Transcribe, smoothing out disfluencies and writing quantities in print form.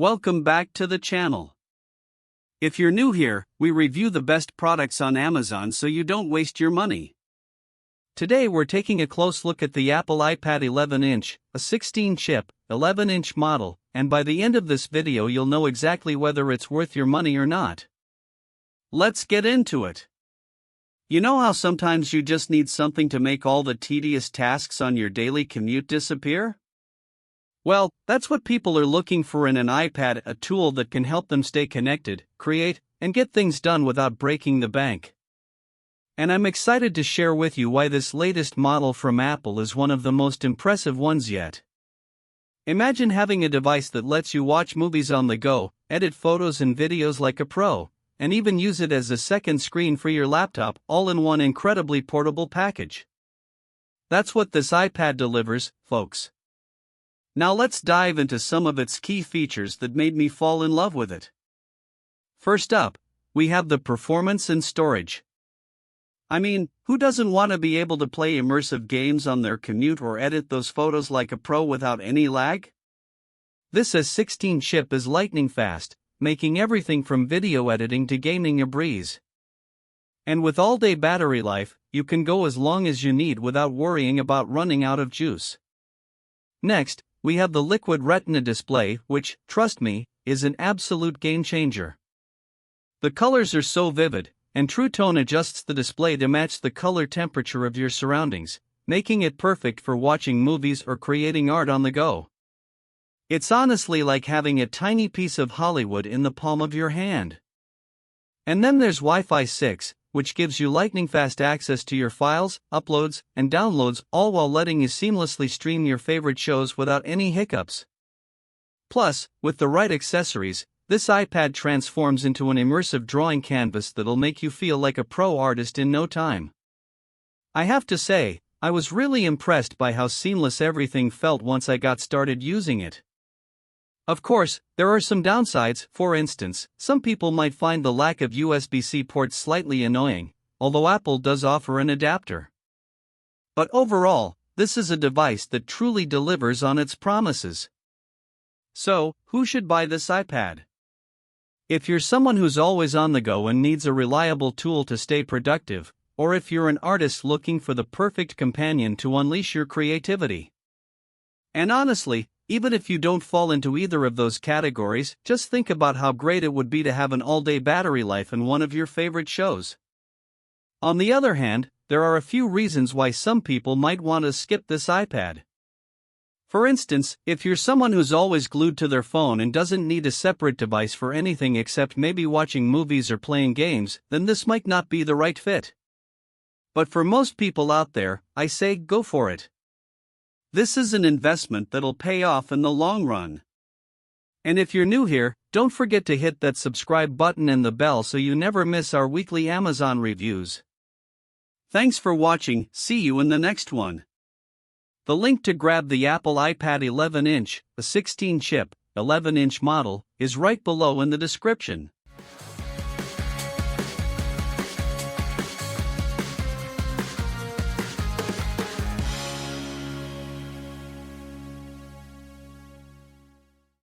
Welcome back to the channel. If you're new here, we review the best products on Amazon so you don't waste your money. Today we're taking a close look at the Apple iPad 11-inch, a 16-chip, 11-inch model, and by the end of this video you'll know exactly whether it's worth your money or not. Let's get into it. You know how sometimes you just need something to make all the tedious tasks on your daily commute disappear? Well, that's what people are looking for in an iPad, a tool that can help them stay connected, create, and get things done without breaking the bank. And I'm excited to share with you why this latest model from Apple is one of the most impressive ones yet. Imagine having a device that lets you watch movies on the go, edit photos and videos like a pro, and even use it as a second screen for your laptop, all in one incredibly portable package. That's what this iPad delivers, folks. Now let's dive into some of its key features that made me fall in love with it. First up, we have the performance and storage. I mean, who doesn't want to be able to play immersive games on their commute or edit those photos like a pro without any lag? This A16 chip is lightning fast, making everything from video editing to gaming a breeze. And with all-day battery life, you can go as long as you need without worrying about running out of juice. Next, we have the Liquid Retina display, which, trust me, is an absolute game-changer. The colors are so vivid, and True Tone adjusts the display to match the color temperature of your surroundings, making it perfect for watching movies or creating art on the go. It's honestly like having a tiny piece of Hollywood in the palm of your hand. And then there's Wi-Fi 6, which gives you lightning-fast access to your files, uploads, and downloads, all while letting you seamlessly stream your favorite shows without any hiccups. Plus, with the right accessories, this iPad transforms into an immersive drawing canvas that'll make you feel like a pro artist in no time. I have to say, I was really impressed by how seamless everything felt once I got started using it. Of course, there are some downsides. For instance, some people might find the lack of USB-C ports slightly annoying, although Apple does offer an adapter. But overall, this is a device that truly delivers on its promises. So, who should buy this iPad? If you're someone who's always on the go and needs a reliable tool to stay productive, or if you're an artist looking for the perfect companion to unleash your creativity. And honestly, even if you don't fall into either of those categories, just think about how great it would be to have an all-day battery life in one of your favorite shows. On the other hand, there are a few reasons why some people might want to skip this iPad. For instance, if you're someone who's always glued to their phone and doesn't need a separate device for anything except maybe watching movies or playing games, then this might not be the right fit. But for most people out there, I say go for it. This is an investment that'll pay off in the long run. And if you're new here, don't forget to hit that subscribe button and the bell so you never miss our weekly Amazon reviews. Thanks for watching, see you in the next one. The link to grab the Apple iPad 11-inch, a 16-chip, 11-inch model, is right below in the description.